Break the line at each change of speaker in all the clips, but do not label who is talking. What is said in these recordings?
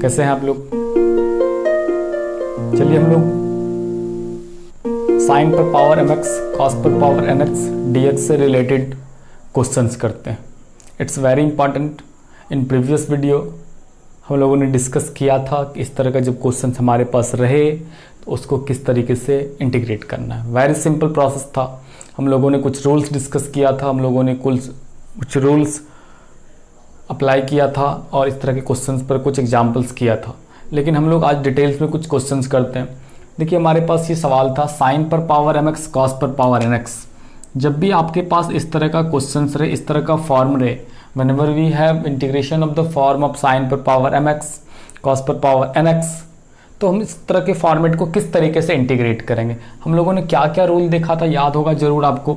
कैसे हैं आप लोग? चलिए हम लोग साइन पर पावर mx, कॉस पर पावर nx, dx से रिलेटेड क्वेश्चंस करते हैं। It's very important. In previous video हम लोगों ने डिस्कस किया था कि इस तरह का जब क्वेश्चंस हमारे पास रहे तो उसको किस तरीके से इंटीग्रेट करना है। वेरी सिंपल प्रोसेस था। हम लोगों ने कुछ रूल्स डिस्कस किया था, हम लोगों ने कुछ रूल्स अप्लाई किया था और इस तरह के क्वेश्चंस पर कुछ एग्जांपल्स किया था। लेकिन हम लोग आज डिटेल्स में कुछ क्वेश्चंस करते हैं। देखिए हमारे पास ये सवाल था साइन पर पावर mx, कॉस पर पावर nx। जब भी आपके पास इस तरह का क्वेश्चंस रहे, इस तरह का फॉर्म रहे, whenever we have integration of the form of sine पर पावर mx, कॉस पर पावर nx, तो हम इस तरह के फॉर्मेट को किस तरीके से इंटीग्रेट करेंगे। हम लोगों ने क्या क्या रूल देखा था, याद होगा जरूर आपको।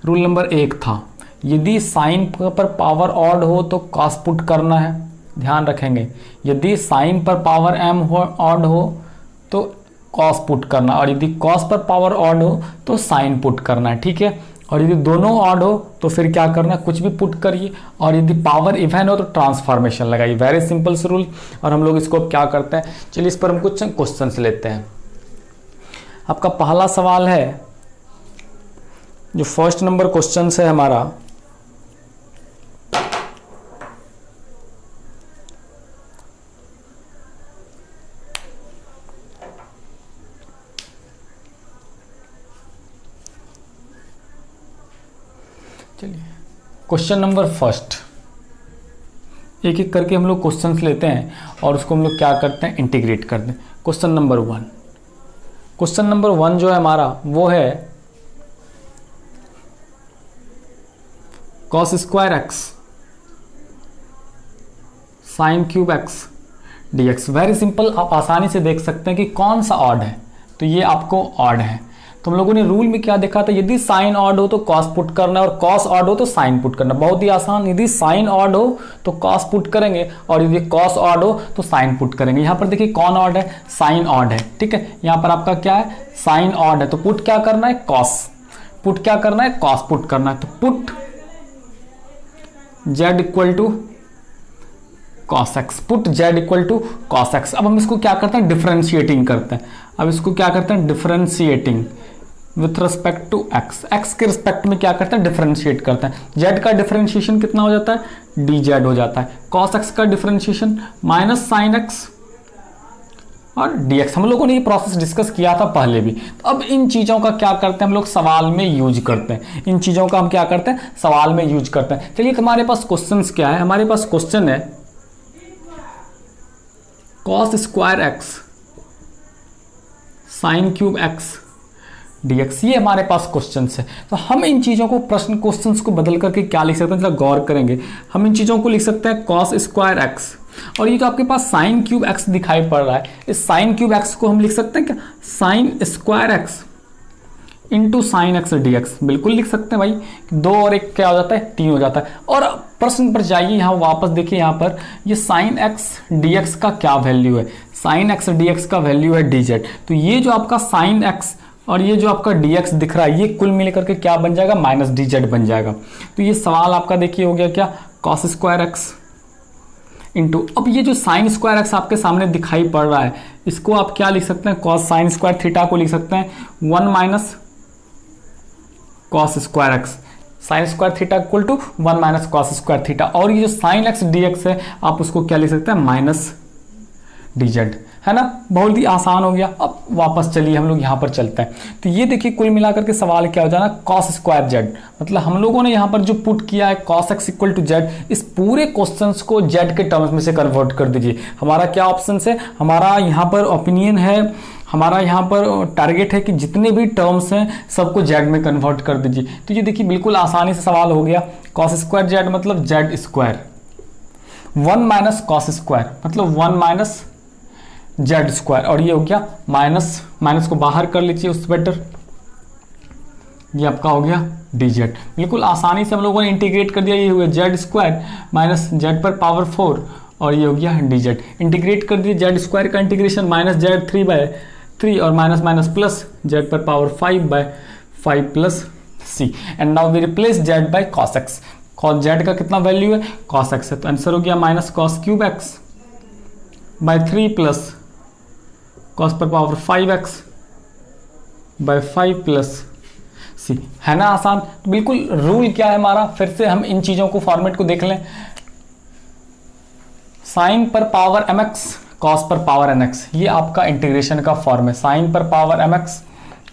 रूल नंबर 1 था, यदि साइन पर पावर ऑड हो तो कॉस पुट करना है, ध्यान रखेंगे। यदि साइन पर पावर m ऑड हो तो कॉस पुट करना, और यदि कॉस पर पावर ऑड हो तो साइन पुट करना है, ठीक है। और यदि दोनों ऑड हो तो फिर क्या करना है, कुछ भी पुट करिए। और यदि पावर इवन हो तो ट्रांसफॉर्मेशन लगाइए। वेरी सिंपल से रूल। और हम लोग इसको क्या करते हैं, चलिए इस पर हम कुछ क्वेश्चंस लेते हैं। आपका पहला सवाल है, जो फर्स्ट नंबर क्वेश्चन है हमारा, चलिए क्वेश्चन नंबर फर्स्ट, एक एक करके हम लोग क्वेश्चंस लेते हैं और उसको हम लोग क्या करते हैं, इंटीग्रेट करते हैं। क्वेश्चन नंबर 1, क्वेश्चन नंबर 1 जो है हमारा वो है cos square x sign cube x dx। Very simple, आप आसानी से देख सकते हैं कि कौन सा ऑड है, तो ये आपको ऑड है। तो हम लोगों ने रूल में क्या देखा था, यदि साइन ऑड हो तो कॉस पुट करना और कॉस ऑड हो तो साइन पुट करना। बहुत ही आसान, यदि साइन ऑड हो तो कॉस पुट करेंगे और यदि कॉस ऑड हो तो साइन पुट करेंगे। यहाँ पर देखिए कौन ऑड है, साइन ऑड है, ठीक है। यहाँ पर आपका क्या है, साइन ऑड है, तो पुट क्या करना है, कॉस। पुट क्या करना है, कॉस पुट करना है। तो put z equal to cos X, put z equal to cos X. अब हम इसको क्या करते हैं, डिफरेंशिएटिंग करते हैं। अब इसको क्या करते हैं, differentiating with respect to X. X के रिस्पेक्ट में क्या करते हैं, डिफरेंशिएट करते हैं। z का डिफरेंशिएशन कितना हो जाता है, dz हो जाता है। cos x का डिफरेंशिएशन माइनस साइन x और dx। हम लोगों ने ये प्रोसेस डिस्कस किया था पहले भी। तो अब इन चीज़ों का क्या करते हैं हम लोग, सवाल में यूज करते हैं। इन चीज़ों का हम क्या करते हैं, सवाल में यूज करते हैं। चलिए हमारे पास क्वेश्चन क्या है, हमारे पास क्वेश्चन है cos square x sign cube x dx। ये हमारे पास क्वेश्चंस है। तो हम इन चीज़ों को, प्रश्न क्वेश्चंस को बदल करके क्या लिख सकते हैं, जरा गौर करेंगे। हम इन चीज़ों को लिख सकते हैं कॉस स्क्वायर एक्स, और ये जो आपके पास साइन क्यूब एक्स दिखाई पड़ रहा है, इस साइन क्यूब एक्स को हम लिख सकते हैं क्या, sine square x into sine x dx। बिल्कुल लिख सकते हैं भाई, 2 और 1 क्या हो जाता है, 3 हो जाता है। और प्रश्न पर जाइए, यहाँ वापस देखिए, यहाँ पर ये साइन एक्स dx का क्या वैल्यू है, साइन एक्स dx का वैल्यू है dz। तो ये जो आपका साइन एक्स और ये जो आपका dx दिख रहा है, ये कुल मिलकर के क्या बन जाएगा, माइनस dz बन जाएगा। तो ये सवाल आपका देखिए हो गया क्या, कॉस स्क्वायर एक्स इंटू, अब ये जो साइन स्क्वायर एक्स आपके सामने दिखाई पड़ रहा है, इसको आप क्या लिख सकते हैं, कॉस साइन स्क्वायर थीटा को लिख सकते हैं 1 minus cos square x. Sine square theta equal to 1 minus cos square theta. और ये जो साइन एक्स dx है, आप उसको क्या लिख सकते हैं, माइनस dz, है ना। बहुत ही आसान हो गया। अब वापस चलिए हम लोग यहाँ पर चलते हैं। तो ये देखिए कुल मिलाकर के सवाल क्या हो जाना, कॉस स्क्वायर जेड। मतलब हम लोगों ने यहाँ पर जो पुट किया है cos x equal to Z, इस पूरे क्वेश्चंस को जेड के टर्म्स में से कन्वर्ट कर दीजिए। हमारा क्या ऑप्शन है, हमारा यहाँ पर ओपिनियन है, हमारा यहाँ पर टारगेट है कि जितने भी टर्म्स हैं सबको जेड में कन्वर्ट कर दीजिए। तो ये देखिए बिल्कुल आसानी से सवाल हो गया। कॉस स्क्वायर जेड मतलब z square, 1 minus cos square मतलब 1 माइनस जेड स्क्वायर, और ये हो गया माइनस, माइनस को बाहर कर लीजिए उससे बेटर, ये आपका हो गया dz। बिल्कुल आसानी से हम लोगों ने इंटीग्रेट कर दिया। ये हो गया जेड स्क्वायर माइनस जेड पर पावर 4 और ये हो गया dz। इंटीग्रेट कर दिए, जेड स्क्वायर का इंटीग्रेशन माइनस जेड 3/3 और माइनस माइनस प्लस जेड पर power 5/5 plus c। And now we replace Z by cos x। cos Z का कितना वैल्यू है, cos x है, तो आंसर हो गया minus cos cube X by 3 plus cos पर power 5x by 5 plus C, है ना आसान। बिल्कुल रूल क्या है हमारा, फिर से हम इन चीज़ों को फॉर्मेट को देख लें। साइन पर पावर mx कॉस पर पावर nx, ये आपका इंटीग्रेशन का फॉर्म है। साइन पर पावर mx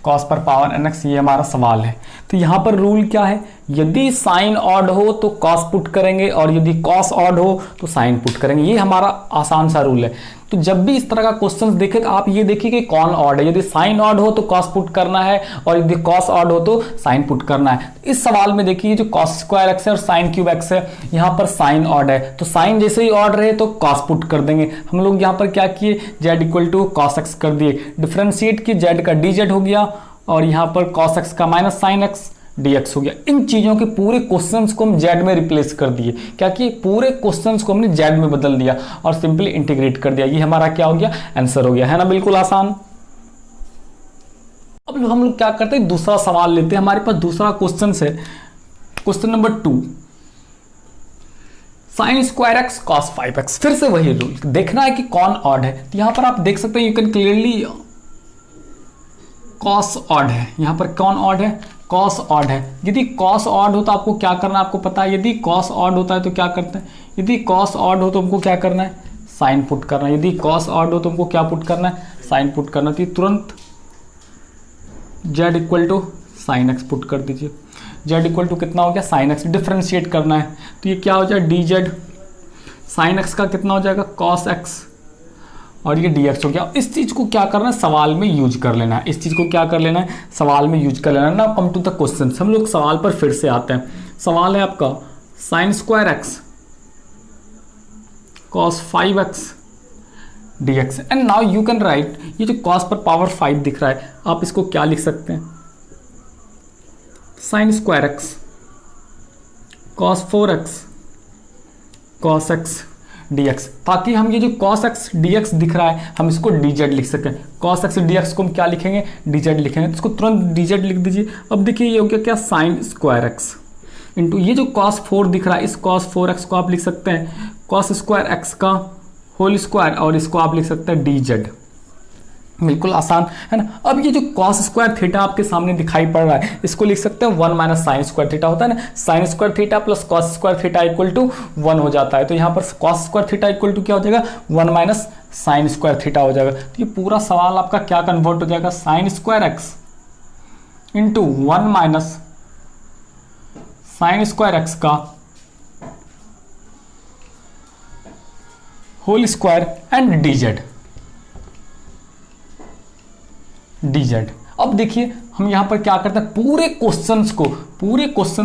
कॉस पर पावर nx, ये हमारा सवाल है। तो यहाँ पर रूल क्या है, यदि साइन ऑड हो तो कॉस पुट करेंगे और यदि कॉस ऑड हो तो साइन पुट करेंगे। ये हमारा आसान सा रूल है। तो जब भी इस तरह का क्वेश्चन देखे तो आप ये देखिए कि कौन ऑड है। यदि साइन ऑड हो तो कॉस पुट करना है और यदि कॉस ऑड हो तो साइन पुट करना है। इस सवाल में देखिए जो कॉस स्क्वायर एक्स है और साइन क्यूब एक्स है, यहाँ पर साइन ऑड है तो साइन जैसे ही ऑड रहे तो कॉस पुट कर देंगे। हम लोग यहाँ पर क्या किए, Z equal to cos X कर दिए, डिफ्रेंशिएट किए, जेड का डी जेड हो गया और यहाँ पर कॉस एक्स का माइनस साइन एक्स dx हो गया। इन चीजों के पूरे क्वेश्चंस को हम z में रिप्लेस कर दिए। क्या कि पूरे क्वेश्चंस को हमने z में बदल दिया और सिंपली इंटीग्रेट कर दिया। ये हमारा क्या हो गया, आंसर हो गया, है ना, बिल्कुल आसान। अब हम लोग क्या करते हैं, दूसरा सवाल लेते हैं। हमारे पास दूसरा क्वेश्चन है, question number 2, sine square x cos 5x। फिर से वही रूल देखना है कि कौन ऑड है। तो यहां पर आप देख सकते हैं, you can clearly cos odd है। यहां पर कौन ऑड है, कॉस ऑड है। यदि कॉस ऑड हो तो आपको क्या करना है, आपको पता है। यदि कॉस ऑड होता है तो क्या करते हैं, यदि कॉस ऑड हो तो हमको क्या करना है, साइन पुट करना है। यदि कॉस ऑड हो तो हमको क्या पुट करना है, साइन पुट करना है। तो तुरंत z equal to sine x put कर दीजिए। z इक्वल टू कितना हो गया, साइन एक्स। डिफ्रेंशिएट करना है तो ये क्या हो जाएगा, डी जेड साइन एक्स का कितना हो जाएगा, कॉस एक्स और ये dx हो गया। इस चीज को क्या करना है, सवाल में यूज कर लेना है। इस चीज को क्या कर लेना है, सवाल में यूज कर लेना है। Now come to the question. हम लोग सवाल पर फिर से आते हैं। सवाल है आपका sine square x cos 5x dx and now you can write, ये जो कॉस पर पावर 5 दिख रहा है, आप इसको क्या लिख सकते हैं, sine square x cos 4x cos x dx, ताकि हम ये जो cos x dx दिख रहा है हम इसको dz लिख सकें। cos x dx को हम क्या लिखेंगे, dz लिखेंगे। तो इसको तुरंत dz लिख दीजिए। अब देखिए ये हो गया क्या, साइन स्क्वायर x इंटू ये जो cos 4 दिख रहा है, इस cos 4x को आप लिख सकते हैं cos स्क्वायर x का होल स्क्वायर और इसको आप लिख सकते हैं dz। बिल्कुल आसान है ना। अब ये जो cos स्क्वायर थीटा आपके सामने दिखाई पड़ रहा है, इसको लिख सकते हैं 1 माइनस साइन स्क्वायर थीटा होता है ना। Sine square theta plus cos square theta equal to 1 हो जाता है। तो यहाँ पर cos square theta equal to क्या हो जाएगा, 1 माइनस साइन स्क्वायर थीटा हो जाएगा। तो ये पूरा सवाल आपका क्या कन्वर्ट हो जाएगा, sine square x into 1 minus sine square x का होल स्क्वायर एंड dz। अब देखिए हम यहाँ पर क्या करते हैं, पूरे क्वेश्चंस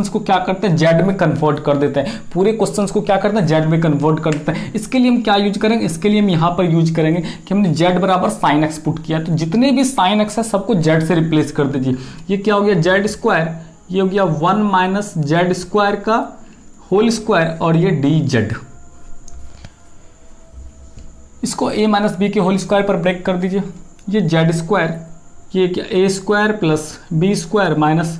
को क्या करते हैं, z में कन्वर्ट कर देते हैं। पूरे क्वेश्चंस को क्या करते हैं, z में कन्वर्ट कर देते हैं। इसके लिए हम क्या यूज करेंगे, इसके लिए हम यहाँ पर यूज करेंगे कि हमने z बराबर साइन एक्स पुट किया, तो जितने भी साइन एक्स है सबको z से रिप्लेस कर दीजिए। ये क्या हो गया, z स्क्वायर, ये हो गया 1 माइनस जेड स्क्वायर का होल स्क्वायर और ये dz। इसको a माइनस बी के होल स्क्वायर पर ब्रेक कर दीजिए। ये z स्क्वायर, ये क्या, a square plus B square minus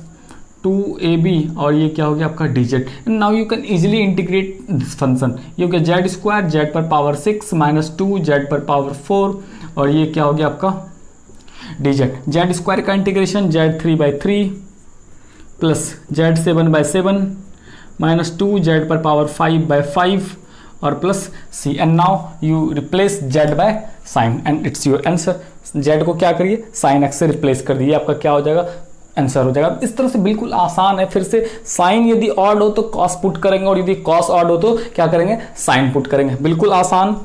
2ab और ये क्या हो गया आपका dz। Now you can easily integrate this function. ये हो गया जेड स्क्वायर, जेड पर पावर 6 माइनस 2 जेड पर पावर 4 और ये क्या हो गया आपका dz। जेड स्क्वायर का integration Z 3/3 plus Z 7/7 minus 2 Z पर पावर 5/5 और plus C. And now you replace Z by sine and it's your answer. Z को क्या करिए, साइन एक्स से रिप्लेस कर दिए, आपका क्या हो जाएगा, आंसर हो जाएगा। इस तरह से बिल्कुल आसान है। फिर से साइन यदि ऑड हो तो कॉस पुट करेंगे और यदि कॉस ऑड हो तो क्या करेंगे, साइन पुट करेंगे। बिल्कुल आसान।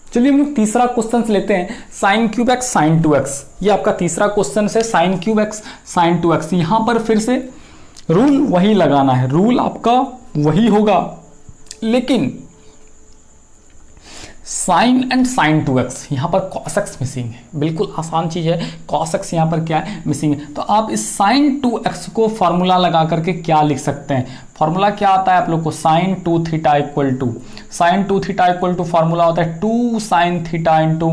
चलिए हम लोग तीसरा क्वेश्चन लेते हैं, sign cube x sign 2x। ये आपका तीसरा क्वेश्चन है, sign cube x sign 2x। यहां पर फिर से रूल वही लगाना है, रूल आपका वही होगा, लेकिन साइन एंड साइन 2x, यहां पर cos x मिसिंग है। बिल्कुल आसान चीज है, cos x यहां पर क्या है, मिसिंग है। तो आप इस साइन 2x को फॉर्मूला लगा करके क्या लिख सकते हैं, फॉर्मूला क्या आता है आप लोग को, sine 2 theta equal to, sine 2 theta equal to formula होता है 2 sine theta into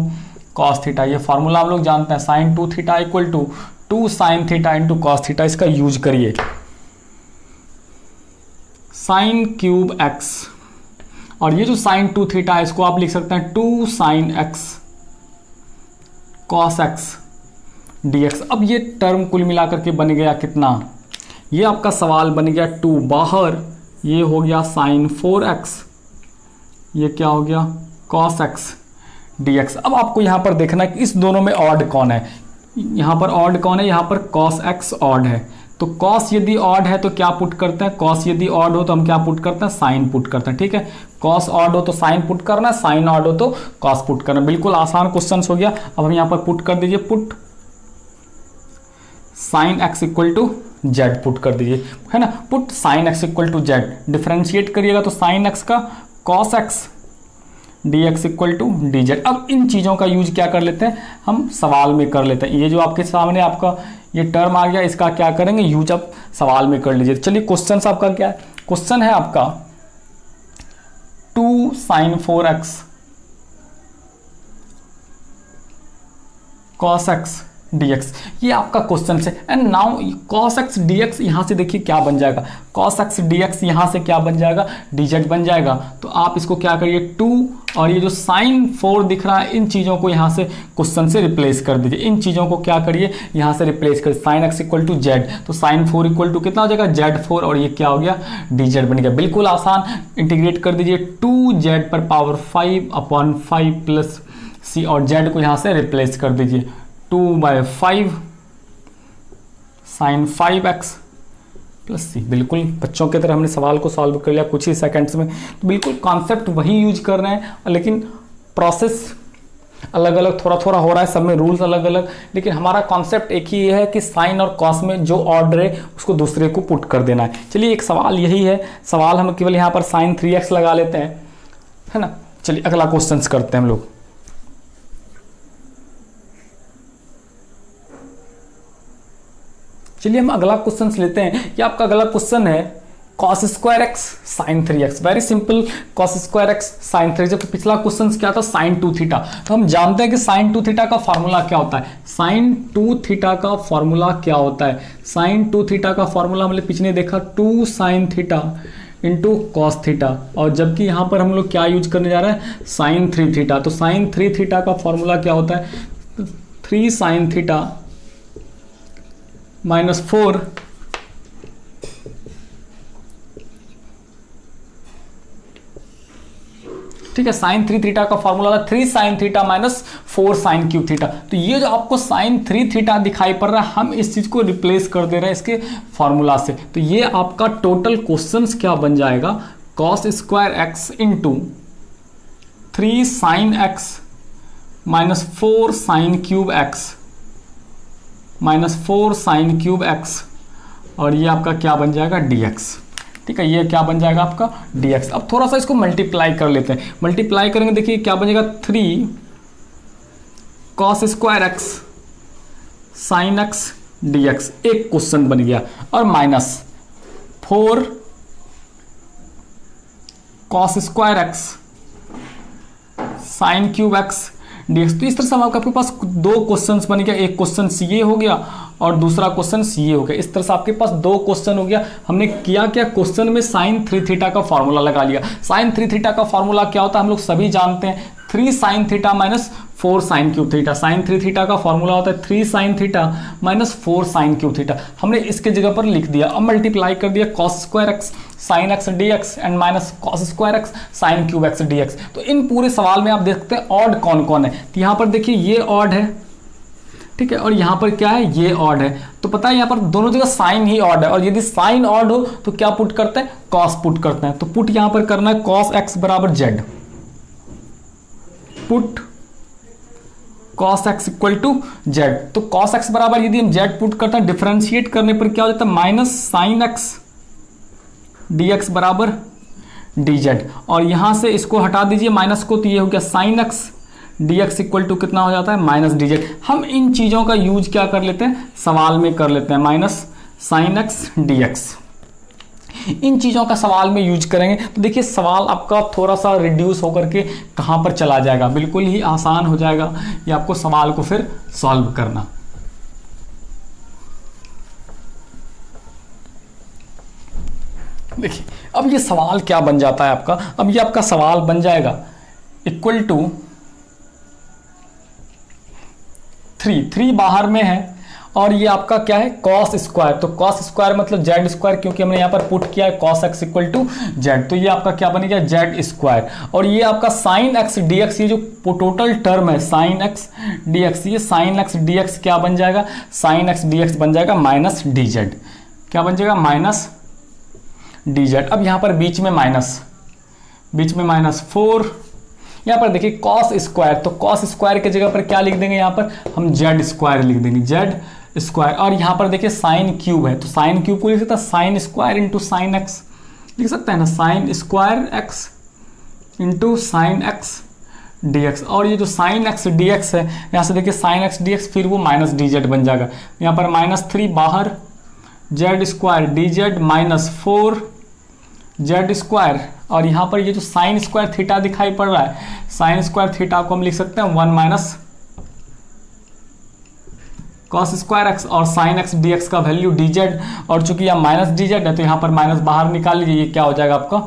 cos theta. ये फॉर्मूला आप लोग जानते हैं, sine 2 theta equal to 2 2 sine theta into cos theta, इसका यूज करिए। साइन क्यूब एक्स, और ये जो साइन 2 थीटा है इसको आप लिख सकते हैं 2 sign x cos x dx। अब ये टर्म कुल मिलाकर के बन गया कितना, ये आपका सवाल बन गया 2, बाहर ये हो गया साइन 4x, ये क्या हो गया cos x dx। अब आपको यहाँ पर देखना है कि इस दोनों में ऑड कौन है, यहाँ पर ऑड कौन है, यहाँ पर cos x ऑड है। तो cos यदि ऑड है तो क्या पुट करते हैं, cos यदि ऑड हो तो हम क्या पुट करते हैं, साइन पुट करते हैं। ठीक है, cos ऑड हो तो साइन पुट करना, साइन ऑड हो तो cos पुट करना। बिल्कुल आसान क्वेश्चन हो गया। अब हम यहाँ पर पुट कर दीजिए, put sine x equal to z put कर दीजिए, है ना। Put sine x equal to z, differentiate करिएगा तो साइन एक्स का cos x d x equal to d z. अब इन चीज़ों का यूज क्या कर लेते हैं, हम सवाल में कर लेते हैं। ये जो आपके सामने आपका ये टर्म आ गया, इसका क्या करेंगे, यूज आप सवाल में कर लीजिए। चलिए क्वेश्चन आपका क्या है, क्वेश्चन है आपका 2 sign 4x cos x dx, ये आपका क्वेश्चन से। And now cos x dx यहाँ से देखिए क्या बन जाएगा, cos x dx यहाँ से क्या बन जाएगा, dz बन जाएगा। तो आप इसको क्या करिए 2 और ये जो sin 4 दिख रहा है, इन चीज़ों को यहाँ से क्वेश्चन से रिप्लेस कर दीजिए। इन चीज़ों को क्या करिए यहाँ से रिप्लेस करिए, sin x equal to z, तो sin 4 इक्वल टू कितना हो जाएगा z4, और ये क्या हो गया dz बन गया। बिल्कुल आसान, इंटीग्रेट कर दीजिए 2z पर पावर 5/5 प्लस c, और z को यहाँ से रिप्लेस कर दीजिए 2/5 साइन 5x प्लस c। बिल्कुल बच्चों की तरह हमने सवाल को सॉल्व कर लिया कुछ ही सेकंड्स में। तो बिल्कुल कॉन्सेप्ट वही यूज कर रहे हैं, लेकिन प्रोसेस अलग अलग थोड़ा थोड़ा हो रहा है, सब में रूल्स अलग अलग, लेकिन हमारा कॉन्सेप्ट एक ही है कि साइन और कॉस में जो ऑर्डर है उसको दूसरे को पुट कर देना है। चलिए एक सवाल यही है, सवाल हम केवल यहाँ पर साइन 3x लगा लेते हैं, है ना। चलिए अगला क्वेश्चन करते हैं हम लोग। चलिए हम अगला क्वेश्चन लेते हैं। ये आपका अगला क्वेश्चन है cos square x sine 3x। Very simple, cos square x sine 3x। तो पिछला क्वेश्चन क्या था, साइन 2 थीटा। तो हम जानते हैं कि साइन 2 थीटा का फॉर्मूला क्या होता है, साइन 2 थीटा का फॉर्मूला क्या होता है, साइन 2 थीटा का फॉर्मूला हमने पिछले देखा 2 sine theta into cos theta, और जबकि यहाँ पर हम लोग क्या यूज करने जा रहे हैं, साइन 3 थीटा। तो साइन 3 थीटा का फॉर्मूला क्या होता है, 3 साइन थीटा -4 ठीक है। साइन 3 थीटा का फॉर्मूला था 3 sine theta -4 sine cube theta. तो ये जो आपको साइन 3 थीटा दिखाई पड़ रहा है, हम इस चीज को रिप्लेस कर दे रहे हैं इसके फॉर्मूला से। तो ये आपका टोटल क्वेश्चंस क्या बन जाएगा, cos square x into 3 sine x -4 sine cube x -4 sine cube X, और ये आपका क्या बन जाएगा dx। ठीक है, ये क्या बन जाएगा आपका dx। अब थोड़ा सा इसको मल्टीप्लाई कर लेते हैं, मल्टीप्लाई करेंगे देखिए क्या बन जाएगा 3 cos square x sign x dx, एक क्वेश्चन बन गया, और -4 cos square x sign cube x dx। तो इस तरह से आपके पास दो क्वेश्चंस बन गया, एक क्वेश्चन ये हो गया और दूसरा क्वेश्चन ये हो गया। इस तरह से आपके पास दो क्वेश्चन हो गया। हमने किया क्या, क्वेश्चन में साइन 3 थीटा का फॉर्मूला लगा लिया। साइन 3 थीटा का फॉर्मूला क्या होता है हम लोग सभी जानते हैं, 3 sine theta -4 sine cube theta. Sine 3 theta का फॉर्मूला होता है 3 sine theta -4 sine cube theta. हमने इसके जगह पर लिख दिया। अब मल्टीप्लाई कर दिया cos square x sign x dx and minus cos square x sign cube x dx। तो इन पूरे सवाल में आप देखते हैं ऑड कौन कौन है। तो यहाँ पर देखिए ये ऑड है, ठीक है, और यहाँ पर क्या है, ये ऑड है। तो पता है यहाँ पर दोनों जगह साइन ही ऑड है, और यदि साइन ऑड हो तो क्या पुट करते हैं, कॉस पुट करते हैं। तो पुट यहाँ पर करना है cos x बराबर z, put cos x equal to z. तो cos x बराबर यदि हम जेड पुट करते हैं, डिफरेंशिएट करने पर क्या हो जाता है, माइनस साइन एक्स dx बराबर dz, और यहां से इसको हटा दीजिए माइनस को, तो ये हो गया sine x dx equal to कितना हो जाता है, माइनस dz। हम इन चीज़ों का यूज क्या कर लेते हैं, सवाल में कर लेते हैं, माइनस साइन एक्स dx। इन चीज़ों का सवाल में यूज करेंगे तो देखिए सवाल आपका थोड़ा सा रिड्यूस होकर के कहाँ पर चला जाएगा, बिल्कुल ही आसान हो जाएगा ये आपको सवाल को फिर सॉल्व करना। देखिए अब ये सवाल क्या बन जाता है आपका, अब ये आपका सवाल बन जाएगा इक्वल टू 3 बाहर में है और ये आपका क्या है कॉस स्क्वायर, तो कॉस स्क्वायर मतलब जेड स्क्वायर, क्योंकि हमने यहाँ पर पुट किया है cos x equal to z, तो ये आपका क्या बनेगा जेड स्क्वायर। और ये आपका साइन एक्स डी एक्स, ये जो टोटल टर्म है साइन एक्स डी एक्स, ये साइन एक्स डी एक्स क्या बन जाएगा, साइन एक्स डी एक्स बन जाएगा माइनस डी जेड, क्या बन जाएगा माइनस डी जेड। अब यहाँ पर बीच में माइनस 4, यहाँ पर देखिए कॉस स्क्वायर, तो कॉस स्क्वायर की जगह पर क्या लिख देंगे, यहाँ पर हम जेड स्क्वायर लिख देंगे, जेड स्क्वायर। और यहाँ पर देखिए साइन क्यूब है, तो साइन क्यूब को लिख सकता है sine square into sine x, लिख सकते हैं ना, sine square x into sine x d x. और ये जो साइन एक्स डी एक्स है, यहाँ से देखिए साइन एक्स डी एक्स, फिर वो माइनस डी जेड बन जाएगा, यहाँ पर -3 बाहर, Z square d z minus 4 Z square. और यहाँ पर ये जो साइन स्क्वायर थीटा दिखाई पड़ रहा है, साइन स्क्वायर थीटा को हम लिख सकते हैं 1 माइनस कॉस स्क्वायर एक्स, और साइन एक्स डी एक्स का वैल्यू डी जेड, और चूंकि यह माइनस डी जेड है तो यहाँ पर माइनस बाहर निकाल लीजिए, ये क्या हो जाएगा आपका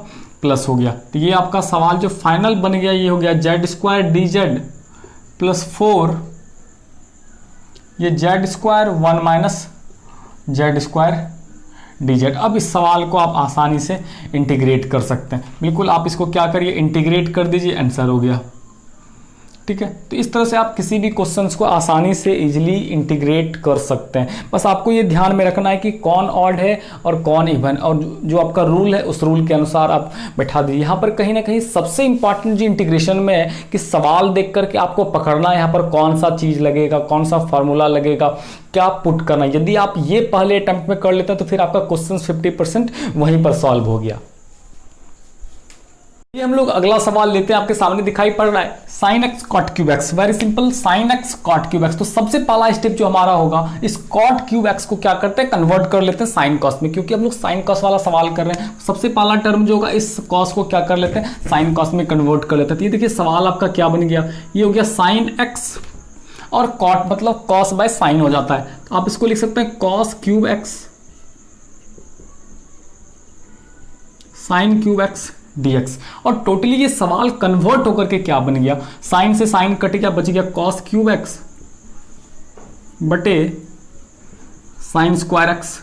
प्लस हो गया। तो ये आपका सवाल जो फाइनल बन गया ये हो गया Z square d Z plus 4 ये Z square 1 minus Z square d z. अब इस सवाल को आप आसानी से इंटीग्रेट कर सकते हैं, बिल्कुल आप इसको क्या करिए इंटीग्रेट कर दीजिए, आंसर हो गया। ठीक है, तो इस तरह से आप किसी भी क्वेश्चंस को आसानी से इजीली इंटीग्रेट कर सकते हैं। बस आपको ये ध्यान में रखना है कि कौन ऑड है और कौन इवन, और जो आपका रूल है उस रूल के अनुसार आप बैठा दीजिए। यहाँ पर कहीं ना कहीं सबसे इंपॉर्टेंट जो इंटीग्रेशन में है कि सवाल देख करके आपको पकड़ना है यहाँ पर कौन सा चीज़ लगेगा, कौन सा फार्मूला लगेगा, क्या पुट करना है। यदि आप ये पहले अटेम्प्ट में कर लेते हैं तो फिर आपका क्वेश्चन 50% वहीं पर सॉल्व हो गया। ये हम लोग अगला सवाल लेते हैं, आपके सामने दिखाई पड़ रहा है sine x cot cube x, very simple, sine x cot cube x. तो सबसे पहला स्टेप जो हमारा होगा, इस कॉट क्यूब एक्स को क्या करते हैं कन्वर्ट कर लेते हैं साइन कॉस में, क्योंकि हम लोग साइन कॉस वाला सवाल कर रहे हैं। सबसे पहला टर्म जो होगा इस कॉस को क्या कर लेते हैं साइन कॉस में कन्वर्ट कर लेते हैं। तो ये देखिए सवाल आपका क्या बन गया, ये हो गया साइन एक्स और कॉट मतलब कॉस बाय साइन हो जाता है, तो आप इसको लिख सकते हैं cos cube x sign cube x dx। और टोटली ये सवाल कन्वर्ट होकर के क्या बन गया, साइन से साइन कट गया, बच गया कॉस क्यूब एक्स बटे साइन स्क्वायर एक्स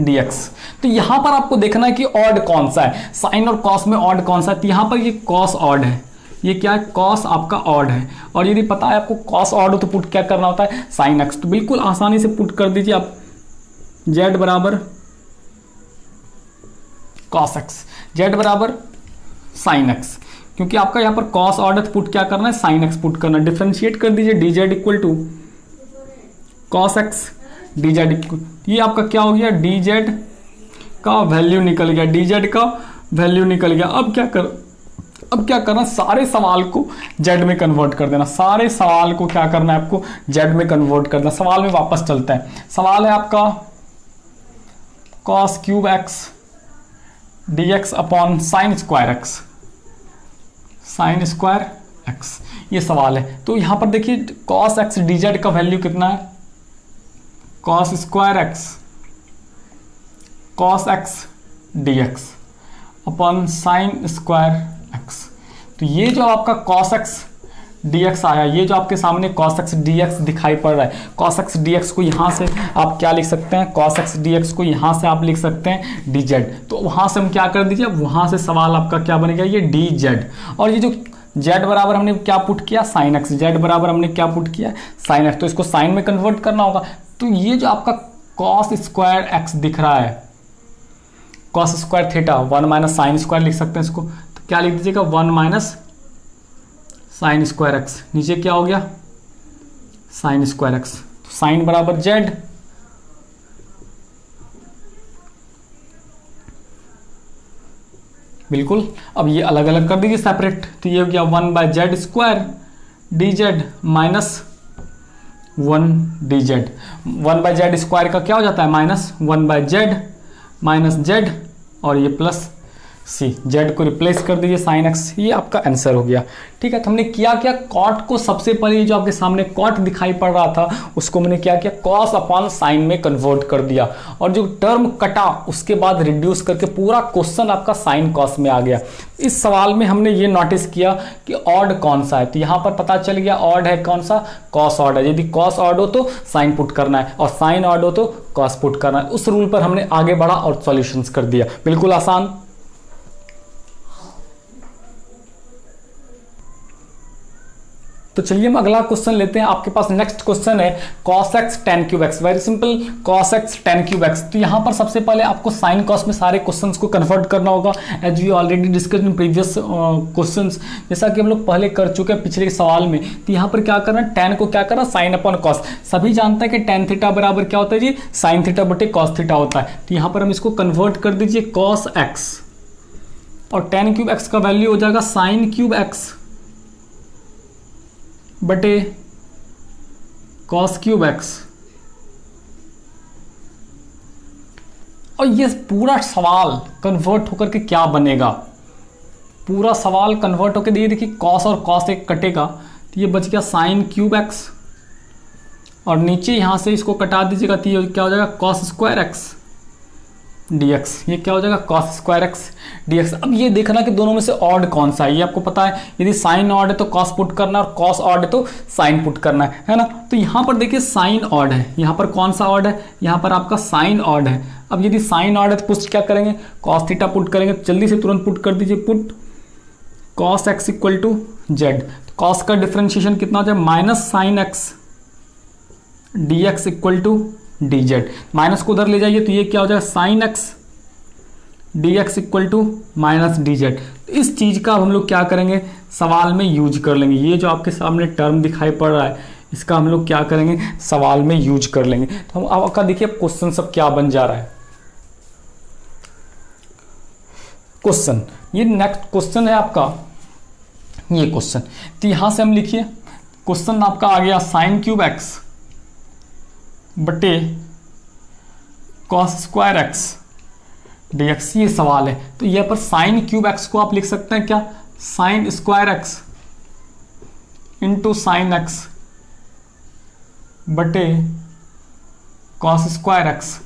dx। तो यहां पर आपको देखना है कि ऑड कौन सा है, साइन और कॉस में ऑड कौन सा है। तो यहां पर ये कॉस ऑड है, ये क्या है कॉस आपका ऑड है, और यदि पता है आपको कॉस ऑड हो तो पुट क्या करना होता है साइन एक्स। तो बिल्कुल आसानी से पुट कर दीजिए आप z बराबर कॉस एक्स, z बराबर साइन एक्स, क्योंकि आपका यहाँ पर कॉस ऑर्डर पुट क्या करना है साइन एक्स पुट करना, डिफरेंशिएट कर दीजिए d z equal to cos x d z equal, ये आपका क्या हो गया डी जेड का वैल्यू निकल गया, डी जेड का वैल्यू निकल गया। अब क्या करना, सारे सवाल को जेड में कन्वर्ट कर देना, सारे सवाल को क्या करना है आपको जेड में कन्वर्ट करना। सवाल में वापस चलता है, सवाल है आपका cos cube x dx upon sine square x, sine square x, ये सवाल है। तो यहां पर देखिए कॉस एक्स डी जेड का वैल्यू कितना है cos square x cos x d x upon sine square x. तो ये जो आपका कॉस एक्स dx आया, ये जो आपके सामने cos x dx दिखाई पड़ रहा है, cos x dx को यहाँ से आप क्या लिख सकते हैं cos x dx को यहाँ से आप लिख सकते हैं dz। तो वहाँ से हम क्या कर दीजिए, वहाँ से सवाल आपका क्या बनेगा ये dz। और ये जो z बराबर हमने क्या पुट किया साइन x, z बराबर हमने क्या पुट किया साइन x, तो इसको साइन में कन्वर्ट करना होगा। तो ये जो आपका cos स्क्वायर x दिख रहा है cos square theta 1 minus sine square लिख सकते हैं इसको, तो क्या लिख दीजिएगा 1 माइनस साइन स्क्वायर एक्स, नीचे क्या हो गया साइन स्क्वायर एक्स, तो साइन बराबर जेड, बिल्कुल। अब ये अलग अलग कर दीजिए सेपरेट, तो ये हो गया 1 by z square d z minus 1 d z, 1 by z square का क्या हो जाता है -1 बाय जेड माइनस जेड, और ये प्लस सी, जेड को रिप्लेस कर दीजिए साइन एक्स, ये आपका आंसर हो गया। ठीक है, तो हमने क्या किया, कॉट को सबसे पहले जो आपके सामने कॉट दिखाई पड़ रहा था उसको मैंने क्या किया, कॉस अपॉन साइन में कन्वर्ट कर दिया, और जो टर्म कटा उसके बाद रिड्यूस करके पूरा क्वेश्चन आपका साइन कॉस में आ गया। इस सवाल में हमने ये नोटिस किया कि ऑड कौन सा है, तो यहाँ पर पता चल गया ऑड है कौन सा, कॉस ऑड है। यदि कॉस ऑड हो तो साइन पुट करना है, और साइन ऑड हो तो कॉस पुट करना है। उस रूल पर हमने आगे बढ़ा और सॉल्यूशंस कर दिया, बिल्कुल आसान। तो चलिए हम अगला क्वेश्चन लेते हैं। आपके पास नेक्स्ट क्वेश्चन है cos x tan cube x, very simple, cos x tan cube x। तो यहाँ पर सबसे पहले आपको साइन कॉस में सारे क्वेश्चंस को कन्वर्ट करना होगा, as we already discuss in previous questions, जैसा कि हम लोग पहले कर चुके हैं पिछले सवाल में। तो यहाँ पर क्या करना है, tan को क्या करना, साइन अपॉन कॉस। सभी जानते हैं कि tan थीटा बराबर क्या होता है जी, साइन थीटा बटे कॉस थीटा होता है। तो यहाँ पर हम इसको कन्वर्ट कर दीजिए cos x, और tan क्यूब x का वैल्यू हो जाएगा साइन क्यूब x बटे कॉस क्यूब एक्स। और ये पूरा सवाल कन्वर्ट होकर के क्या बनेगा, पूरा सवाल कन्वर्ट होकर ये देखिए कॉस और कॉस एक कटेगा, तो ये बच गया साइन क्यूब एक्स, और नीचे यहां से इसको कटा दीजिएगा तो ये क्या हो जाएगा, कॉस स्क्वायर एक्स dx। ये क्या हो जाएगा, cos स्क्वायर एक्स dx। अब ये देखना कि दोनों में से ऑड कौन सा है, ये आपको पता है, यदि साइन ऑड है तो cos पुट करना, और cos ऑड है तो साइन पुट करना है ना। तो यहाँ पर देखिए साइन ऑड है, यहाँ पर कौन सा ऑड है, यहाँ पर आपका साइन ऑड है। अब यदि साइन ऑड है तो पुट क्या करेंगे, cos थीटा पुट करेंगे, जल्दी से तुरंत पुट कर दीजिए, put cos x equal to z. cos का डिफ्रेंशिएशन कितना हो जाए, minus sine x dx equal to d z. Minus को उधर ले जाइए तो ये क्या हो जाएगा, sine x d x equal to minus d z. इस चीज़ का हम लोग क्या करेंगे, सवाल में यूज कर लेंगे। ये जो आपके सामने टर्म दिखाई पड़ रहा है इसका हम लोग क्या करेंगे, सवाल में यूज कर लेंगे। तो हम आपका देखिए क्वेश्चन सब क्या बन जा रहा है। क्वेश्चन, ये नेक्स्ट क्वेश्चन है आपका, ये क्वेश्चन। तो यहां से हम लिखिए, क्वेश्चन आपका आ गया साइन क्यूब एक्स बटे कॉस स्क्वायर एक्स dx, ये सवाल है। तो यहाँ पर साइन क्यूब एक्स को आप लिख सकते हैं क्या, sine square x into sine x बटे कॉस स्क्वायर एक्स,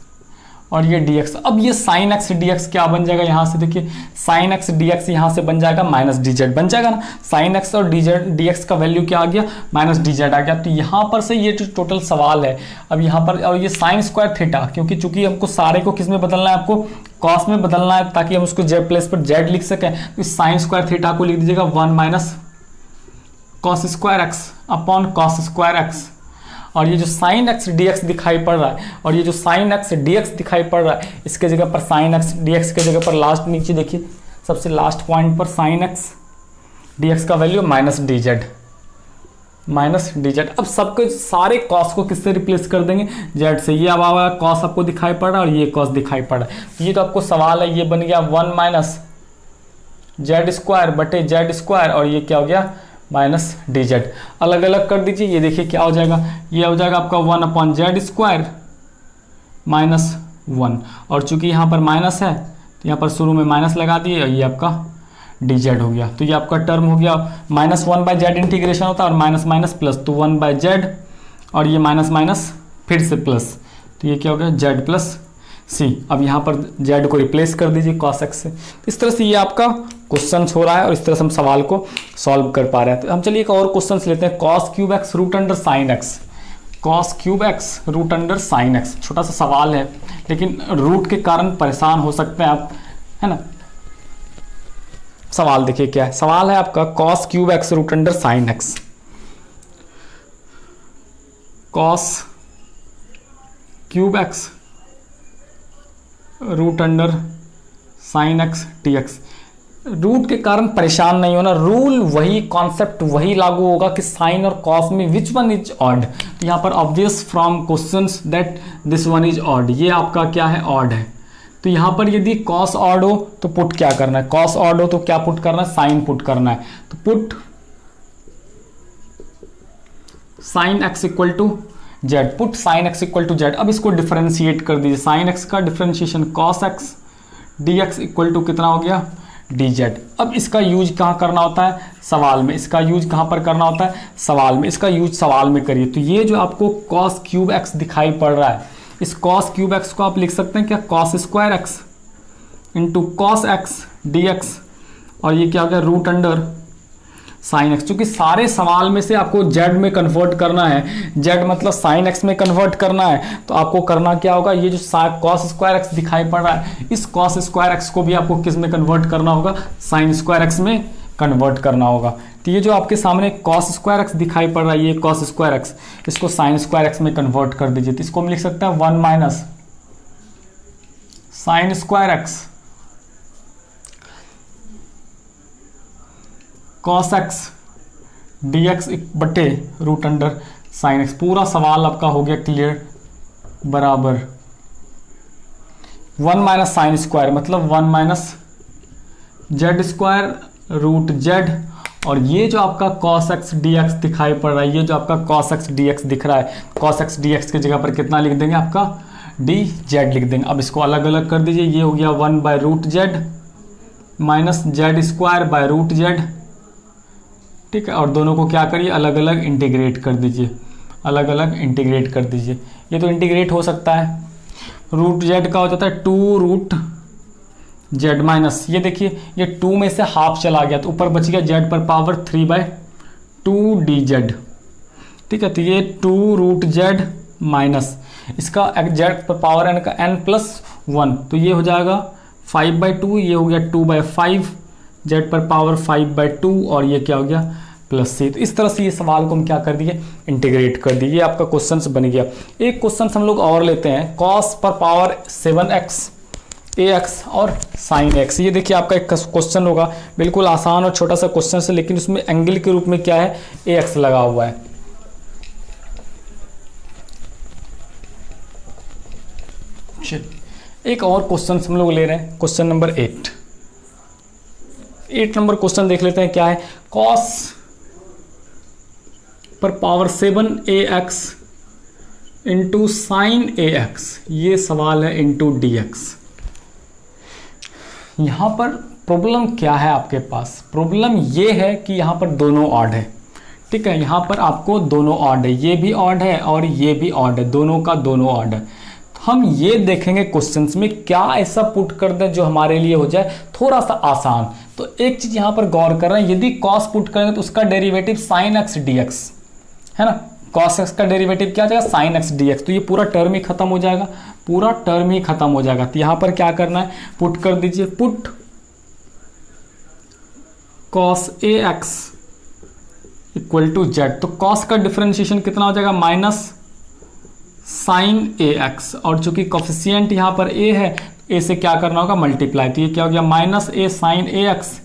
और ये dx। अब ये साइन एक्स dx क्या बन जाएगा, यहाँ से देखिए साइन एक्स dx यहाँ से बन जाएगा माइनस डी जेड बन जाएगा ना। साइन एक्स और dx का वैल्यू क्या आ गया, माइनस डी जेड आ गया। तो यहाँ पर से ये जो टोटल सवाल है, अब यहाँ पर, और ये साइन स्क्वायर थीटा, क्योंकि चूंकि हमको सारे को किस में बदलना है, आपको कॉस में बदलना है, ताकि हम उसको जेड प्लेस पर जेड लिख सकें। तो इस साइन स्क्वायर थीटा को लिख दीजिएगा 1 minus cos square x upon cos square x, और ये जो साइन एक्स dx दिखाई पड़ रहा है, और ये जो साइन एक्स dx दिखाई पड़ रहा है, इसके जगह पर साइन एक्स dx के जगह पर लास्ट नीचे देखिए सबसे लास्ट पॉइंट पर साइन एक्स dx का value minus d z, minus d z. अब सबके सारे कॉस को किससे रिप्लेस कर देंगे, जेड से। ये अब आवा कॉस आपको दिखाई पड़ रहा है और ये कॉस दिखाई पड़ रहा है। ये तो आपको सवाल है, ये बन गया 1 माइनस जेड स्क्वायर बटे जेड स्क्वायर, और ये क्या हो गया, माइनस डी जेड। अलग अलग कर दीजिए, ये देखिए क्या हो जाएगा, ये हो जाएगा आपका 1 अपॉन जेड स्क्वायर माइनस 1, और चूंकि यहाँ पर माइनस है तो यहाँ पर शुरू में माइनस लगा दिए, और ये आपका डी जेड हो गया। तो ये आपका टर्म हो गया, माइनस 1 बाय जेड इंटीग्रेशन होता है, और माइनस माइनस प्लस, तो 1 बाय जेड, और ये माइनस माइनस फिर से प्लस, तो ये क्या हो गया, जेड प्लस सी। अब यहाँ पर जेड को रिप्लेस कर दीजिए कॉस एक्स से। इस तरह से ये आपका क्वेश्चन हो रहा है, और इस तरह से हम सवाल को सॉल्व कर पा रहे हैं। तो हम चलिए एक और क्वेश्चन लेते हैं, cos cube x root under sine x, cos cube x root under sine x. छोटा सा सवाल है, लेकिन रूट के कारण परेशान हो सकते हैं आप, है ना। सवाल देखिए क्या है, सवाल है आपका cos cube x root under sine x, cos cube x root under sine x dx। Root के कारण परेशान नहीं होना, रूल वही, कॉन्सेप्ट वही लागू होगा कि साइन और कॉस में विच वन इज ऑड। तो यहाँ पर obvious from questions that this one is odd, ये आपका क्या है, ऑड है। तो यहाँ पर यदि कॉस ऑड हो तो पुट क्या करना है, कॉस ऑड हो तो क्या पुट करना है, साइन पुट करना है। तो put sine x equal to z, put sine x equal to z. अब इसको डिफरेंशिएट कर दीजिए, साइन एक्स का differentiation cos x d x equal to कितना हो गया, डी जेड। अब इसका यूज कहाँ करना होता है? सवाल में। इसका यूज कहाँ पर करना होता है? सवाल में। इसका यूज सवाल में करिए। तो ये जो आपको कॉस क्यूब एक्स दिखाई पड़ रहा है, इस कॉस क्यूब एक्स को आप लिख सकते हैं क्या? Cos square x into cos x d x, और ये क्या हो गया? Root under sine x. क्योंकि सारे सवाल में से आपको जेड में कन्वर्ट करना है, जेड मतलब साइन एक्स में कन्वर्ट करना है, तो आपको करना क्या होगा? ये जो कॉस स्क्वायर एक्स दिखाई पड़ रहा है, इस कॉस स्क्वायर एक्स को भी आपको किस में कन्वर्ट करना होगा? साइन स्क्वायर एक्स में कन्वर्ट करना होगा। तो ये जो आपके सामने कॉस स्क्वायर एक्स दिखाई पड़ रहा है, ये कॉस स्क्वायर एक्स, इसको साइन स्क्वायर एक्स में कन्वर्ट कर दीजिए। तो इसको हम लिख सकते हैं 1 minus sine square x cos x d x बटे रूट अंडर साइन एक्स। पूरा सवाल आपका हो गया क्लियर, बराबर 1 माइनस साइन स्क्वायर मतलब 1 minus Z square root z, और ये जो आपका कॉस एक्स डी एक्स दिखाई पड़ रहा है, ये जो आपका कॉस एक्स डी एक्स दिख रहा है, कॉस एक्स डी एक्स की जगह पर कितना लिख देंगे? आपका डी जेड लिख देंगे। अब इसको अलग अलग कर दीजिए। ये हो गया 1 by root z minus Z square by root z, ठीक है। और दोनों को क्या करिए? अलग अलग इंटीग्रेट कर दीजिए, अलग अलग इंटीग्रेट कर दीजिए। ये तो इंटीग्रेट हो सकता है। रूट जेड का हो जाता है 2 रूट जेड माइनस, ये देखिए ये 2 में से हाफ चला गया तो ऊपर बच गया जेड पर पावर 3/2 डी जेड, ठीक है। तो ये 2 रूट जेड माइनस इसका जेड पर पावर n का n+1, तो ये हो जाएगा 5/2, ये हो गया 2/5 जेड पर पावर 5/2, और ये क्या हो गया? Plus c। तो इस तरह से ये सवाल को हम क्या कर दिए? इंटीग्रेट कर दिए। ये आपका क्वेश्चन बन गया। एक क्वेश्चन हम लोग और लेते हैं, कॉस पर पावर 7x ax और साइन x। ये देखिए आपका एक क्वेश्चन होगा, बिल्कुल आसान और छोटा सा क्वेश्चन है, लेकिन उसमें एंगल के रूप में क्या है? ax लगा हुआ है। एक और क्वेश्चन हम लोग ले रहे हैं, क्वेश्चन नंबर 8 नंबर क्वेश्चन देख लेते हैं क्या है। कॉस पर power 7ax into sine ax, ये सवाल है, इंटू dx। यहां पर प्रॉब्लम क्या है आपके पास? प्रॉब्लम ये है कि यहां पर दोनों ऑड है, ठीक है। यहां पर आपको दोनों ऑड है, ये भी ऑड है और ये भी ऑड है, दोनों का दोनों ऑड है। हम ये देखेंगे क्वेश्चंस में क्या ऐसा पुट कर दें जो हमारे लिए हो जाए थोड़ा सा आसान। तो एक चीज यहां पर गौर कर रहे हैं, यदि कॉस पुट करेंगे तो उसका डेरिवेटिव साइन एक्स डीएक्स है ना। कॉस एक्स का डेरिवेटिव क्या आ जाएगा? Sine x dx. तो ये पूरा टर्म ही खत्म हो जाएगा, पूरा टर्म ही खत्म हो जाएगा। तो यहां पर क्या करना है? पुट कर दीजिए, put cos a x equal to z. तो कॉस का डिफरेंशिएशन कितना हो जाएगा? माइनस साइन ए एक्स, और चूंकि कोफिशिएंट यहां पर ए है, ए से क्या करना होगा? मल्टीप्लाई। तो ये क्या हो गया? Minus a sine a x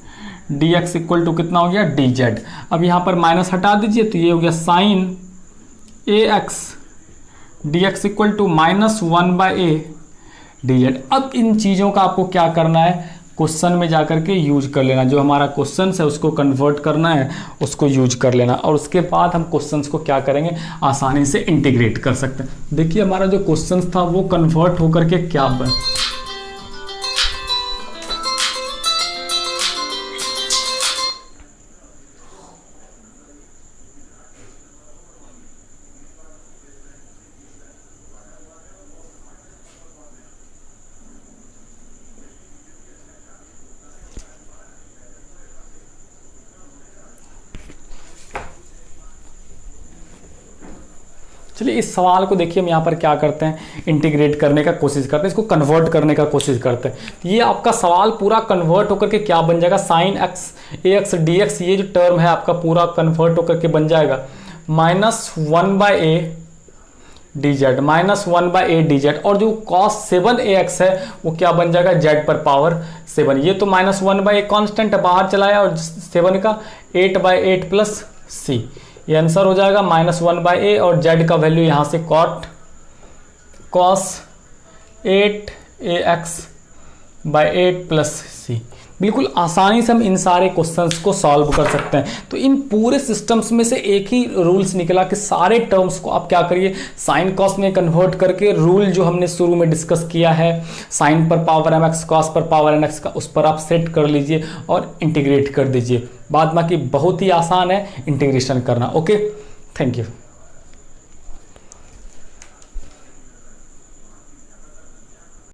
d x equal to कितना हो गया? D z. अब यहां पर माइनस हटा दीजिए, तो ये हो गया sine a x d x equal to -1/a d z. अब इन चीज़ों का आपको क्या करना है? क्वेश्चन में जाकर के यूज कर लेना, जो हमारा क्वेश्चन है उसको कन्वर्ट करना है, उसको यूज कर लेना, और उसके बाद हम क्वेश्चंस को क्या करेंगे? आसानी से इंटीग्रेट कर सकते हैं। देखिए हमारा जो क्वेश्चन था वो कन्वर्ट होकर के क्या बन, चलिए इस सवाल को देखिए हम यहाँ पर क्या करते हैं? इंटीग्रेट करने का कोशिश करते हैं, इसको कन्वर्ट करने का कोशिश करते हैं। ये आपका सवाल पूरा कन्वर्ट होकर के क्या बन जाएगा? साइन एक्स ए एक्स डी एक्स, ये जो टर्म है आपका पूरा कन्वर्ट होकर के बन जाएगा -1/a d Z, -1/a d Z. और जो cos 7ax है वो क्या बन जाएगा? z पर पावर 7। ये तो -1/a कॉन्स्टेंट बाहर चलाया, और 7 का 8/8 प्लस c, ये आंसर हो जाएगा -1/a, और z का वैल्यू यहां से cos 8ax/8 प्लस c। बिल्कुल आसानी से हम इन सारे क्वेश्चंस को सॉल्व कर सकते हैं। तो इन पूरे सिस्टम्स में से एक ही रूल्स निकला कि सारे टर्म्स को आप क्या करिए, साइन कॉस में कन्वर्ट करके रूल जो हमने शुरू में डिस्कस किया है साइन पर पावर एम एक्स कॉस पर पावर एन एक्स का, उस पर आप सेट कर लीजिए और इंटीग्रेट कर दीजिए। बाद बाकी बहुत ही आसान है इंटीग्रेशन करना। Okay, thank you.